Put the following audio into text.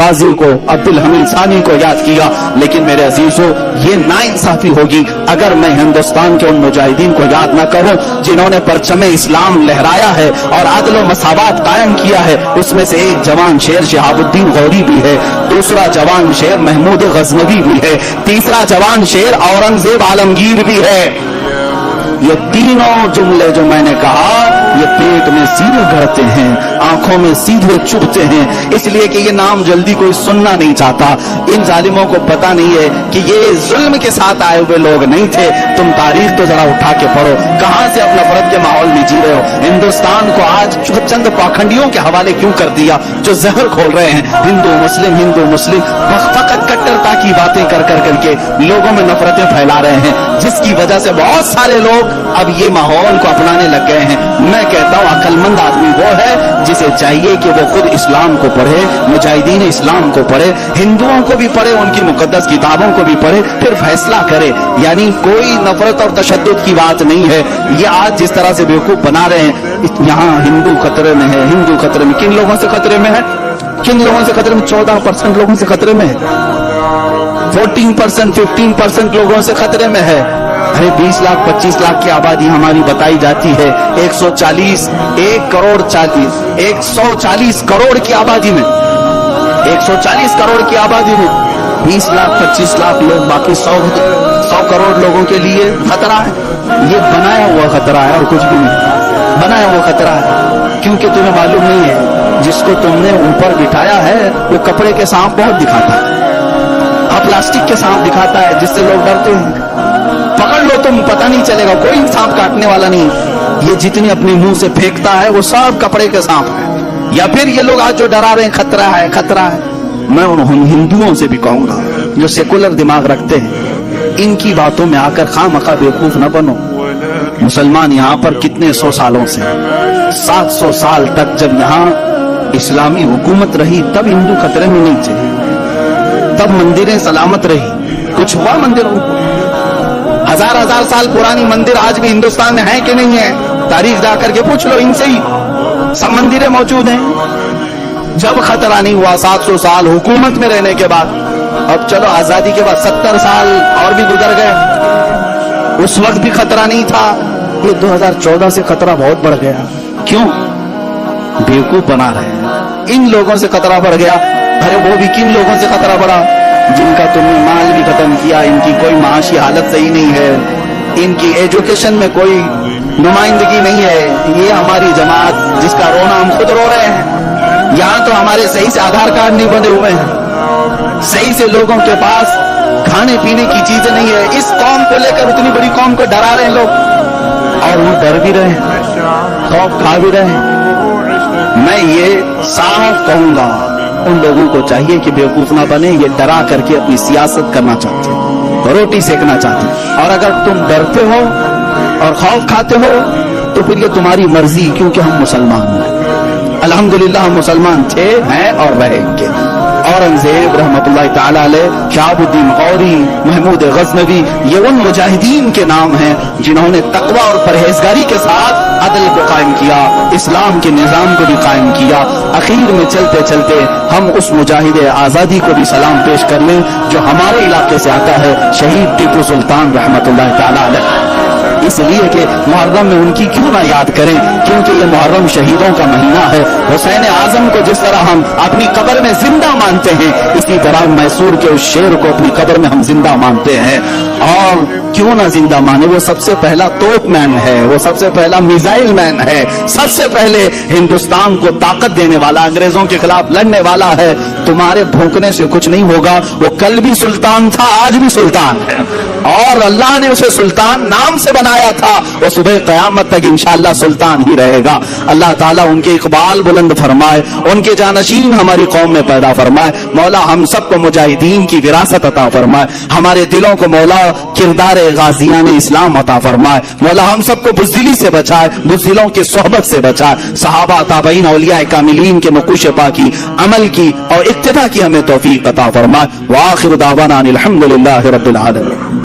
गाजी को, अब्दुल हमीद सानी को याद किया। लेकिन मेरे अजीजों, ये नाइंसाफी होगी अगर मैं हिंदुस्तान के उन मुजाहिदीन को याद न करूं जिन्होंने परचम इस्लाम लहराया है और अदल व मसावत कायम किया है। उसमें से एक जवान शेर शहाबुद्दीन गौरी भी है, दूसरा जवान शेर महमूद गजनवी भी है, तीसरा जवान शेर औरंगजेब आलमगीर भी है। ये तीनों जुमले जो मैंने कहा, ये पेट में सीधे गढ़ते हैं, आंखों में सीधे चुभते हैं, इसलिए कि ये नाम जल्दी कोई सुनना नहीं चाहता। इन जालिमों को पता नहीं है कि ये जुल्म के साथ आए हुए लोग नहीं थे। तुम तारीख तो जरा उठा के पढ़ो, कहां से अब नफरत के माहौल में जी रहे हो। हिंदुस्तान को आज चंद पाखंडियों के हवाले क्यों कर दिया जो जहर खोल रहे हैं। हिंदू मुस्लिम फकत कट्टरता की बातें कर करके लोगों में नफरतें फैला रहे हैं, जिसकी वजह से बहुत सारे लोग अब ये माहौल को अपनाने लग गए हैं। मैं कहता हूँ अक्लमंद आदमी वो है जिसे चाहिए कि वो खुद इस्लाम को पढ़े, मुजाहिदीन इस्लाम को पढ़े, हिंदुओं को भी पढ़े, उनकी मुकद्दस किताबों को भी पढ़े, फिर फैसला करे। यानी कोई नफरत और तशद्दुद की बात नहीं है। ये आज जिस तरह से बेवकूफ बना रहे हैं, यहाँ हिंदू खतरे में है, हिंदू खतरे में, किन लोगों से खतरे में है, किन लोगों से खतरे में? 14% लोगों से खतरे में है, 14%, 15% लोगों से खतरे में है। अरे 20 लाख 25 लाख की आबादी हमारी बताई जाती है। 140 करोड़ की आबादी में, 140 करोड़ की आबादी में 20 लाख 25 लाख लोग, बाकी 100 करोड़ लोगों के लिए खतरा है। ये बनाया हुआ खतरा है और कुछ भी नहीं, बनाया हुआ खतरा है। क्योंकि तुम्हें मालूम नहीं है, जिसको तुमने ऊपर बिठाया है वो कपड़े के सांप बहुत दिखाता है, प्लास्टिक के सांप दिखाता है, जिससे लोग डरते हैं। पकड़ लो तुम, पता नहीं चलेगा, कोई सांप काटने वाला नहीं। ये जितनी अपने मुंह से फेंकता है वो सब कपड़े के सांप है। या फिर ये लोग आज जो डरा रहे हैं खतरा है, खतरा है। मैं उन हिंदुओं से भी कहूंगा जो सेकुलर दिमाग रखते हैं, इनकी बातों में आकर खामखा बेवकूफ न बनो। मुसलमान यहाँ पर कितने 100 सालों से, 700 साल तक जब यहाँ इस्लामी हुकूमत रही तब हिंदू खतरे में नहीं थे, तब मंदिरें सलामत रही। कुछ हुआ मंदिरों को? हजार साल पुरानी मंदिर आज भी हिंदुस्तान में है कि नहीं है? तारीख जाकर के पूछ लो इनसे ही, सब मंदिरें मौजूद हैं। जब खतरा नहीं हुआ 700 साल हुकूमत में रहने के बाद, अब चलो आजादी के बाद 70 साल और भी गुजर गए, उस वक्त भी खतरा नहीं था। ये 2014 से खतरा बहुत बढ़ गया। क्यों? बेवकूफ बना रहे हैं। इन लोगों से खतरा बढ़ गया। अरे वो भी किन लोगों से खतरा बढ़ा? जिनका तुमने माल भी खत्म किया, इनकी कोई माशी हालत सही नहीं है, इनकी एजुकेशन में कोई नुमाइंदगी नहीं है। ये हमारी जमात जिसका रोना हम खुद रो रहे हैं। यहाँ तो हमारे सही से आधार कार्ड नहीं बने हुए हैं, सही से लोगों के पास खाने पीने की चीजें नहीं है। इस कौम को लेकर, इतनी बड़ी कौम को डरा रहे हैं लोग, और वो डर भी रहे, खौफ खा भी रहे। मैं ये साफ कहूंगा, उन लोगों को चाहिए कि बेवकूफ ना बने। ये डरा करके अपनी सियासत करना चाहते हैं, रोटी सेकना चाहते हैं। और अगर तुम डरते हो और खौफ खाते हो तो फिर ये तुम्हारी मर्जी, क्योंकि हम मुसलमान हैं। अल्हम्दुलिल्लाह हम मुसलमान थे, हैं और रहेंगे। औरंगजेब रहमतुल्लाह ताला अलैह, शहाबुद्दीन गौरी, महमूद गजनवी, ये उन मुजाहिदीन के नाम हैं जिन्होंने तकवा और परहेजगारी के साथ अदल को कायम किया, इस्लाम के निजाम को भी कायम किया। आखिर में चलते चलते हम उस मुजाहिद आजादी को भी सलाम पेश कर लें जो हमारे इलाके से आता है, शहीद टीपू सुल्तान रहमतुल्लाह ताला अलैह। इसलिए कि मुहर्रम में उनकी क्यों ना याद करें, क्योंकि ये मुहर्रम शहीदों का महीना है। हुसैन आजम को जिस तरह हम अपनी कब्र में जिंदा मानते हैं, इसी तरह मैसूर के उस शेर को अपनी कब्र में हम जिंदा मानते हैं। और क्यों ना जिंदा माने, वो सबसे पहला तोप मैन है, वो सबसे पहला मिसाइल मैन है, सबसे पहले हिंदुस्तान को ताकत देने वाला, अंग्रेजों के खिलाफ लड़ने वाला है। तुम्हारे भौंकने से कुछ नहीं होगा। वो कल भी सुल्तान था, आज भी सुल्तान है, और अल्लाह ने उसे सुल्तान नाम से बनाया था। वो सुबह क़यामत तक इंशाअल्लाह सुल्तान ही रहेगा। अल्लाह ताला उनके इकबाल बुलंद फरमाए, उनके जानशीन हमारी कौम में पैदा फरमाए। मौला हम सबको मुजाहिदीन की विरासत अता फरमाए। हमारे दिलों को मौला किरदार गाजियान इस्लाम अता फरमाए। मौला हम सबको बुज़दिली से बचाए, बुज़दिलों की सोहबत से बचाए। सहाबा ताबईन औलिया कामिलीन के नकुश पाकी अमल की और इक्तिदा की हमें तौफीक अता फरमाए। व आखिर दावाना अनिल हम्दुलिल्लाहि रब्बिल आलमीन।